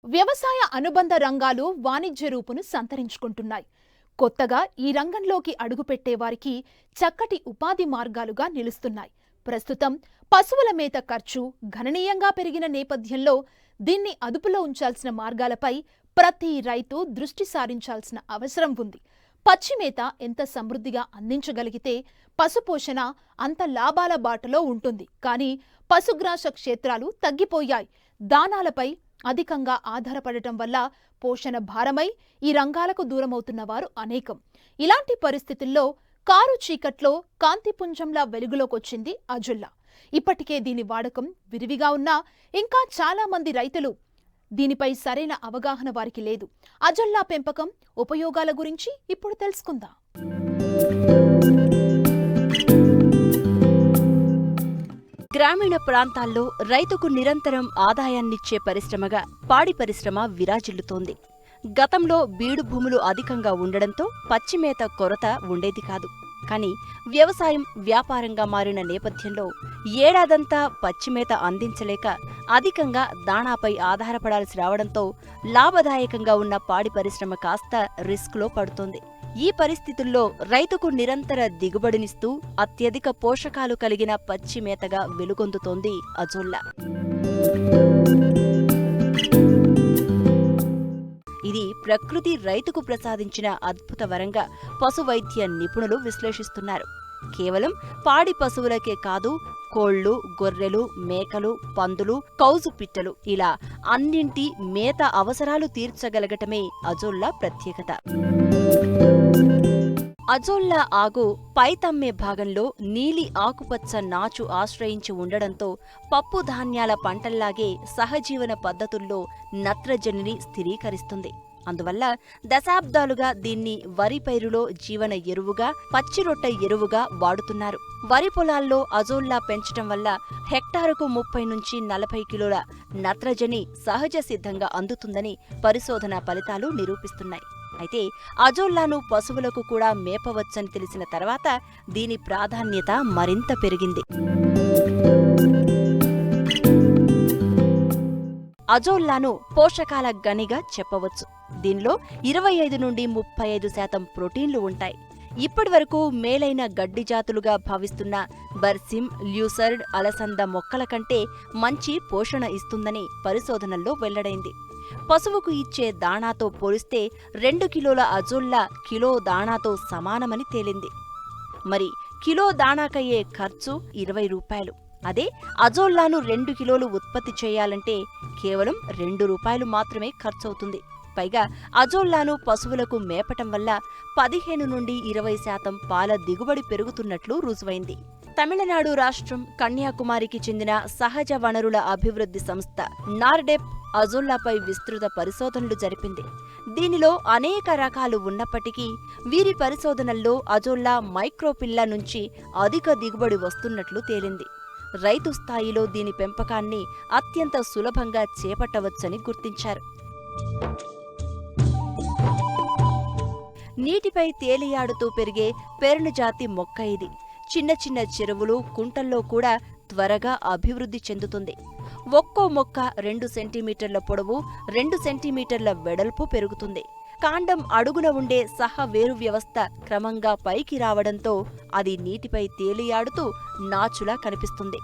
వ్యవసాయ అనుబంధ రంగాలు వాణిజ్య రూపును సంతరించుకుంటున్నాయి. కొత్తగా ఈ రంగంలోకి అడుగుపెట్టే వారికి చక్కటి ఉపాధి మార్గాలుగా నిలుస్తున్నాయి. ప్రస్తుతం పశువుల మేత ఖర్చు గణనీయంగా పెరిగిన నేపథ్యంలో దీన్ని అదుపులో ఉంచాల్సిన మార్గాలపై ప్రతి రైతు దృష్టి సారించాల్సిన అవసరం ఉంది. పచ్చి మేత ఎంత సమృద్ధిగా అందించగలిగితే పశుపోషణ అంత లాభాల బాటలో ఉంటుంది. కానీ పశుగ్రాస క్షేత్రాలు తగ్గిపోయాయి. దానాలపై అధికంగా ఆధారపడటం వల్ల పోషణ భారమై ఈ రంగాలకు దూరమవుతున్న వారు అనేకం. ఇలాంటి పరిస్థితుల్లో కారు చీకట్లో కాంతిపుంజంలా వెలుగులోకొచ్చింది అజొల్లా. ఇప్పటికే దీని వాడకం విరివిగా ఉన్నా ఇంకా చాలా మంది రైతులు దీనిపై సరైన అవగాహన వారికి లేదు. అజొల్లా పెంపకం ఉపయోగాల గురించి ఇప్పుడు తెలుసుకుందాం. గ్రామీణ ప్రాంతాల్లో రైతుకు నిరంతరం ఆదాయాన్నిచ్చే పరిశ్రమగా పాడి పరిశ్రమ విరాజిల్లుతోంది. గతంలో బీడు భూములు అధికంగా ఉండడంతో పచ్చిమేత కొరత ఉండేది కాదు. కానీ వ్యవసాయం వ్యాపారంగా మారిన నేపథ్యంలో ఏడాదంతా పచ్చిమేత అందించలేక అధికంగా దాణాపై ఆధారపడాల్సి రావడంతో లాభదాయకంగా ఉన్న పాడి పరిశ్రమ కాస్త రిస్క్లో పడుతోంది. ఈ పరిస్థితుల్లో రైతుకు నిరంతర దిగుబడినిస్తూ అత్యధిక పోషకాలు కలిగిన పచ్చి మేతగా వెలుగొందుతోంది అజొల్లా. ఇది ప్రకృతి రైతుకు ప్రసాదించిన అద్భుత వరంగా పశువైద్య నిపుణులు విశ్లేషిస్తున్నారు. కేవలం పాడి పశువులకే కాదు, కోళ్లు, గొర్రెలు, మేకలు, పందులు, కౌజు పిట్టలు ఇలా అన్నింటి మేత అవసరాలు తీర్చగలగటమే అజొల్లా ప్రత్యేకత. అజొల్లా ఆకు పైతమ్మే భాగంలో నీలి ఆకుపచ్చ నాచు ఆశ్రయించి ఉండడంతో పప్పు ధాన్యాల పంటల్లాగే సహజీవన పద్ధతుల్లో నత్రజనిని స్థిరీకరిస్తుంది. అందువల్ల దశాబ్దాలుగా దీన్ని వరి పైరులో జీవన ఎరువుగా, పచ్చిరొట్ట ఎరువుగా వాడుతున్నారు. వరి పొలాల్లో అజొల్లా పెంచటం వల్ల హెక్టారుకు 30 నుంచి 40 కిలోల నత్రజని సహజ సిద్ధంగా అందుతుందని పరిశోధన ఫలితాలు నిరూపిస్తున్నాయి. అయితే అజొల్లాను పశువులకు కూడా మేపవచ్చని తెలిసిన తర్వాత దీని ప్రాధాన్యత మరింత పెరిగింది. అజొల్లాను పోషకాల గనిగా చెప్పవచ్చు. దీనిలో 25 నుండి 35% ప్రోటీన్లు ఉంటాయి. ఇప్పటివరకు మేలైన గడ్డి జాతులుగా భావిస్తున్న బర్సిమ్, ల్యూసర్డ్, అలసంద మొక్కల కంటే మంచి పోషణ ఇస్తుందని పరిశోధనల్లో వెల్లడైంది. పశువుకు ఇచ్చే దాణాతో పోలిస్తే 2 కిలోల అజొల్లా కిలో దాణాతో సమానమని తేలింది. మరి కిలో దాణాకయ్యే ఖర్చు 20 రూపాయలు. అదే అజొల్లాను 2 కిలోలు ఉత్పత్తి చేయాలంటే కేవలం 2 రూపాయలు మాత్రమే ఖర్చవుతుంది. పైగా అజొల్లాను పశువులకు మేపటం వల్ల 15 నుండి 20% పాల దిగుబడి పెరుగుతున్నట్లు రుజువైంది. తమిళనాడు రాష్ట్రం కన్యాకుమారికి చెందిన సహజ వనరుల అభివృద్ధి సంస్థ నార్డెప్ అజొల్లాపై విస్తృత పరిశోధనలు జరిపింది. దీనిలో అనేక రకాలు ఉన్నప్పటికీ వీరి పరిశోధనల్లో అజొల్లా మైక్రోపిల్లా నుంచి అధిక దిగుబడి వస్తున్నట్లు తేలింది. రైతు స్థాయిలో దీని పెంపకాన్ని అత్యంత సులభంగా చేపట్టవచ్చని గుర్తించారు. నీటిపై తేలియాడుతూ పెరిగే పెర్నుజాతి మొక్క ఇది. చిన్న చిన్న చెరువులు, కుంటల్లో కూడా త్వరగా అభివృద్ధి చెందుతుంది. ఒక్కో మొక్క 2 సెంటీమీటర్ల పొడవు, 2 సెంటీమీటర్ల వెడల్పు పెరుగుతుంది. కాండం అడుగున ఉండే వేరు వ్యవస్థ క్రమంగా పైకి రావడంతో అది నీటిపై తేలియాడుతూ నాచులా కనిపిస్తుంది.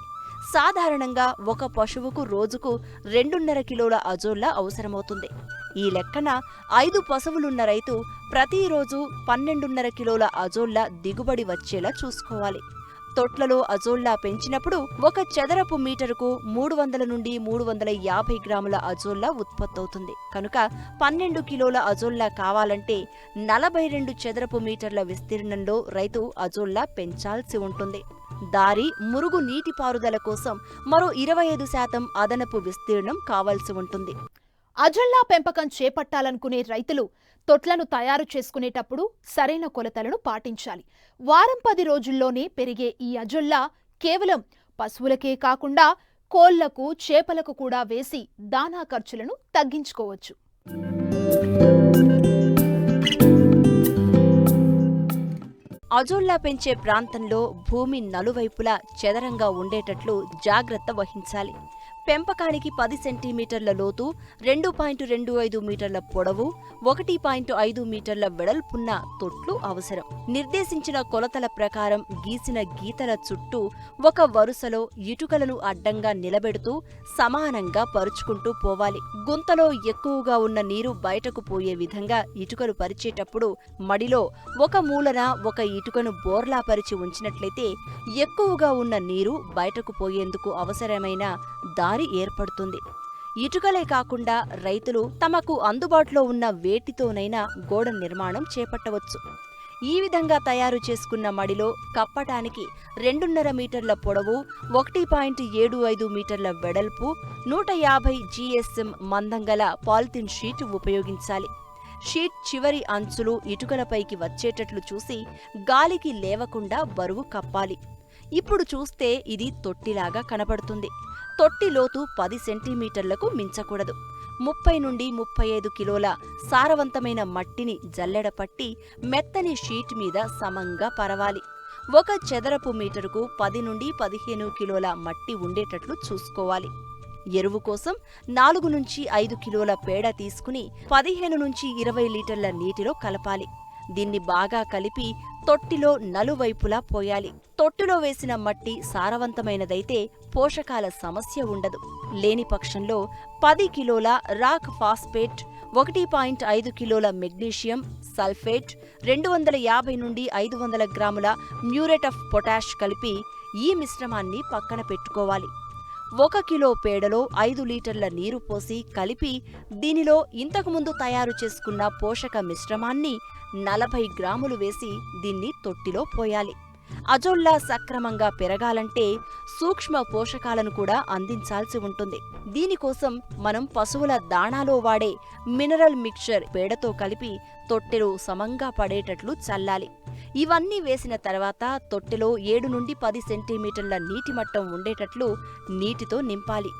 సాధారణంగా ఒక పశువుకు రోజుకు 2.5 కిలోల అజొల్లా అవసరమవుతుంది. ఈ లెక్కన 5 పశువులున్న రైతు ప్రతిరోజు 12.5 కిలోల అజొల్లా దిగుబడి వచ్చేలా చూసుకోవాలి. తొట్లలో అజొల్లా పెంచినప్పుడు ఒక చదరపు మీటరుకు 300 నుండి 350 గ్రాముల అజొల్లా ఉత్పత్తవుతుంది. కనుక 12 కిలోల అజొల్లా కావాలంటే 42 చదరపు మీటర్ల విస్తీర్ణంలో రైతు అజొల్లా పెంచాల్సి ఉంటుంది. దారి, మురుగు నీటిపారుదల కోసం మరో 25% అదనపు విస్తీర్ణం కావాల్సి ఉంటుంది. అజొల్లా పెంపకం చేపట్టాలనుకునే రైతులు తొట్లను తయారు చేసుకునేటప్పుడు సరైన కొలతలను పాటించాలి. వారం 10 రోజుల్లోనే పెరిగే ఈ అజొల్లా కేవలం పశువులకే కాకుండా కోళ్లకు, చేపలకు కూడా వేసి దానా ఖర్చులను తగ్గించుకోవచ్చు. అజొల్లా పెంచే ప్రాంతంలో భూమి నలువైపులా చదరంగా ఉండేటట్లు జాగ్రత్త వహించాలి. పెంపకానికి 10 సెంటీమీటర్ల లోతు, 2.25 మీటర్ల పొడవు, 1.5 మీటర్ల వెడల్పున్న తొట్లు అవసరం. నిర్దేశించిన కొలతల ప్రకారం గీసిన గీతల చుట్టూ ఒక వరుసలో ఇటుకలను అడ్డంగా నిలబెడుతూ సమానంగా పరుచుకుంటూ పోవాలి. గుంతలో ఎక్కువగా ఉన్న నీరు బయటకు పోయే విధంగా ఇటుకలు పరిచేటప్పుడు మడిలో ఒక మూలన ఒక ఇటుకను బోర్లా పరిచి ఉంచినట్లయితే ఎక్కువగా ఉన్న నీరు బయటకు పోయేందుకు అవసరమైన దారి ఏర్పడుతుంది. ఇటుకలే కాకుండా రైతులు తమకు అందుబాటులో ఉన్న వేటితోనైనా గోడ నిర్మాణం చేపట్టవచ్చు. ఈ విధంగా తయారు చేసుకున్న మడిలో కప్పటానికి 2.5 మీటర్ల పొడవు, 1.75 మీటర్ల వెడల్పు, 150 GSM మందంగల పాలిథిన్ షీట్ ఉపయోగించాలి. షీట్ చివరి అంచులు ఇటుకలపైకి వచ్చేటట్లు చూసి గాలికి లేవకుండా బరువు కప్పాలి. ఇప్పుడు చూస్తే ఇది తొట్టిలాగా కనబడుతుంది. తొట్టి లోతు 10 సెంటీమీటర్లకు మించకూడదు. 30 నుండి 35 కిలోల సారవంతమైన మట్టిని జల్లెడపట్టి మెత్తని షీట్ మీద సమంగా పరవాలి. ఒక చదరపు మీటరుకు 10 నుండి 15 కిలోల మట్టి ఉండేటట్లు చూసుకోవాలి. ఎరువు కోసం 4 నుంచి 5 కిలోల పేడ తీసుకుని 15 నుంచి 20 లీటర్ల నీటిలో కలపాలి. దీన్ని బాగా కలిపి తొట్టిలో నలువైపులా పోయాలి. తొట్టిలో వేసిన మట్టి సారవంతమైనదైతే పోషకాల సమస్య ఉండదు. లేని పక్షంలో 10 కిలోల రాక్ ఫాస్ఫేట్, 1.5 కిలోల మెగ్నీషియం సల్ఫేట్, 250 నుండి 500 గ్రాముల మ్యూరేట్ ఆఫ్ పొటాష్ కలిపి ఈ మిశ్రమాన్ని పక్కన పెట్టుకోవాలి. 1 కిలో పేడలో 5 లీటర్ల నీరు పోసి కలిపి దీనిలో ఇంతకుముందు తయారు చేసుకున్న పోషక మిశ్రమాన్ని 40 గ్రాములు వేసి దీన్ని తొట్టిలో పోయాలి. అజొల్లా సక్రమంగా పెరగాలంటే సూక్ష్మ పోషకాలను కూడా అందించాల్సి ఉంటుంది. దీనికోసం మనం పశువుల దాణాలో వాడే మినరల్ మిక్చర్ పేడతో కలిపి తొట్టెలో సమంగా పడేటట్లు చల్లాలి. ఇవన్నీ వేసిన తర్వాత తొట్టెలో 7 నుండి 10 సెంటీమీటర్ల నీటి మట్టం ఉండేటట్లు నీటితో నింపాలి.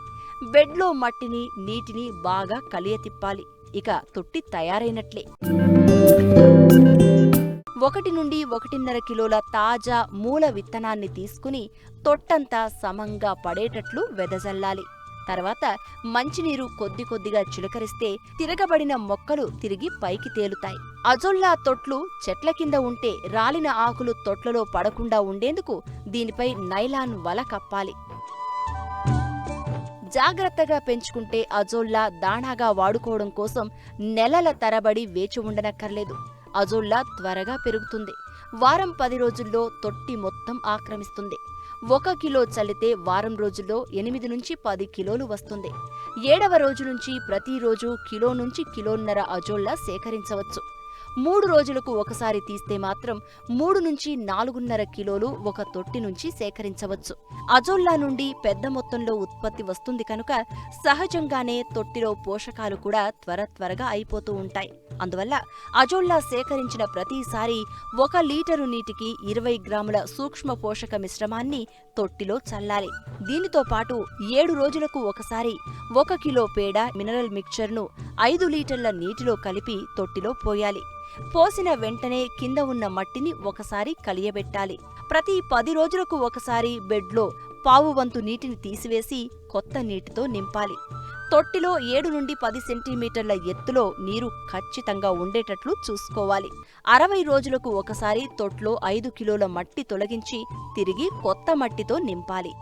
బెడ్లో మట్టిని, నీటిని బాగా కలియతిప్పాలి. ఇక తొట్టి తయారైనట్లే. 1 నుండి 1.5 కిలోల తాజా మూల విత్తనాన్ని తీసుకుని తొట్టంతా సమంగా పడేటట్లు వెదజల్లాలి. తర్వాత మంచినీరు కొద్ది కొద్దిగా చిలకరిస్తే తిరగబడిన మొక్కలు తిరిగి పైకి తేలుతాయి. అజొల్లా తొట్లు చెట్ల కింద ఉంటే రాలిన ఆకులు తొట్లలో పడకుండా ఉండేందుకు దీనిపై నైలాన్ వల కప్పాలి. జాగ్రత్తగా పెంచుకుంటే అజొల్లా దాణాగా వాడుకోవడం కోసం నెలల తరబడి వేచి ఉండనక్కర్లేదు. అజొల్లా త్వరగా పెరుగుతుంది. వారం 10 రోజుల్లో తొట్టి మొత్తం ఆక్రమిస్తుంది. 1 కిలో చల్లితే వారం రోజుల్లో 8 నుంచి 10 కిలోలు వస్తుంది. 7వ రోజు నుంచి ప్రతిరోజు కిలో నుంచి కిలోన్నర అజొల్లా సేకరించవచ్చు. 3 రోజులకు ఒకసారి తీస్తే మాత్రం 3 నుంచి 4.5 కిలోలు ఒక తొట్టి నుంచి సేకరించవచ్చు. అజొల్లా నుండి పెద్ద మొత్తంలో ఉత్పత్తి వస్తుంది కనుక సహజంగానే తొట్టిలో పోషకాలు కూడా త్వరగా అయిపోతూ ఉంటాయి. అందువల్ల అజొల్లా సేకరించిన ప్రతిసారి 1 లీటరు నీటికి 20 గ్రాముల సూక్ష్మ పోషక మిశ్రమాన్ని తొట్టిలో చల్లాలి. దీనితో పాటు 7 రోజులకు ఒకసారి 1 కిలో పేడ మినరల్ మిక్చర్ను 5 లీటర్ల నీటిలో కలిపి తొట్టిలో పోయాలి. పోసిన వెంటనే కింద ఉన్న మట్టిని ఒకసారి కలియబెట్టాలి. ప్రతి 10 రోజులకు ఒకసారి బెడ్లో పావు వంతు నీటిని తీసివేసి కొత్త నీటితో నింపాలి. తొట్టిలో 7 నుండి 10 సెంటీమీటర్ల ఎత్తులో నీరు ఖచ్చితంగా ఉండేటట్లు చూసుకోవాలి. 60 రోజులకు ఒకసారి తొట్లో 5 కిలోల మట్టి తొలగించి తిరిగి కొత్త మట్టితో నింపాలి.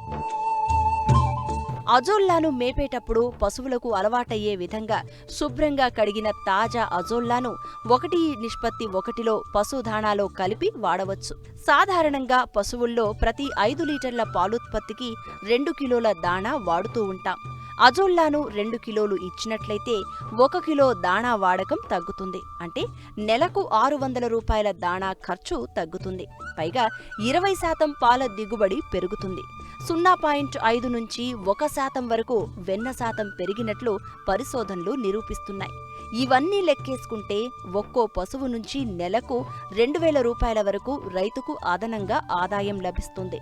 అజొల్లాను మేపేటప్పుడు పశువులకు అలవాటయ్యే విధంగా శుభ్రంగా కడిగిన తాజా అజొల్లాను 1:1లో పశుధాణాలో కలిపి వాడవచ్చు. సాధారణంగా పశువుల్లో ప్రతి 5 లీటర్ల పాలుత్పత్తికి 2 కిలోల దాణా వాడుతూ ఉంటాం. అజొల్లాను 2 కిలోలు ఇచ్చినట్లయితే 1 కిలో దాణా వాడకం తగ్గుతుంది. అంటే నెలకు 600 రూపాయల దాణా ఖర్చు తగ్గుతుంది. పైగా 20% పాల దిగుబడి పెరుగుతుంది. 0.5 నుంచి 1% వరకు వెన్న శాతం పెరిగినట్లు పరిశోధనలు నిరూపిస్తున్నాయి. ఇవన్నీ లెక్కేసుకుంటే ఒక్కో పశువు నుంచి నెలకు 2000 రూపాయల వరకు రైతుకు అదనంగా ఆదాయం లభిస్తుంది.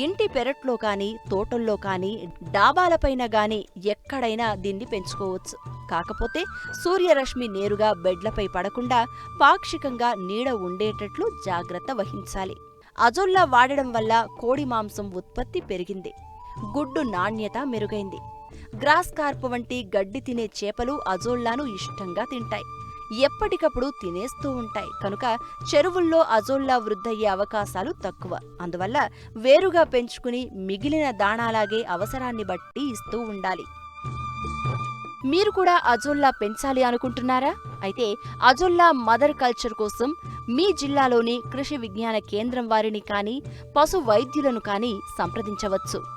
ఇంటి పెరట్లో కానీ, తోటల్లో కానీ, డాబాలపైన గాని ఎక్కడైనా దీన్ని పెంచుకోవచ్చు. కాకపోతే సూర్యరశ్మి నేరుగా బెడ్లపై పడకుండా పాక్షికంగా నీడ ఉండేటట్లు జాగ్రత్త వహించాలి. అజొల్లా వాడడం వల్ల కోడి మాంసం ఉత్పత్తి పెరిగింది. గుడ్డు నాణ్యత మెరుగైంది. గ్రాస్ కార్ప్ వంటి గడ్డి తినే చేపలు అజోల్లాను ఇష్టంగా తింటాయి. ఎప్పటికప్పుడు తినేస్తూ ఉంటాయి కనుక చెరువుల్లో అజోల్లా వృద్ధయ్యే అవకాశాలు తక్కువ. అందువల్ల వేరుగా పెంచుకుని మిగిలిన దాణాలాగే అవసరాన్ని బట్టి ఇస్తూ ఉండాలి. మీరు కూడా అజోల్లా పెంచాలి అనుకుంటున్నారా? అయితే అజోల్లా మదర్ కల్చర్ కోసం మీ జిల్లాలోని కృషి విజ్ఞాన కేంద్రం వారిని కానీ పశు వైద్యులను కానీ సంప్రదించవచ్చు.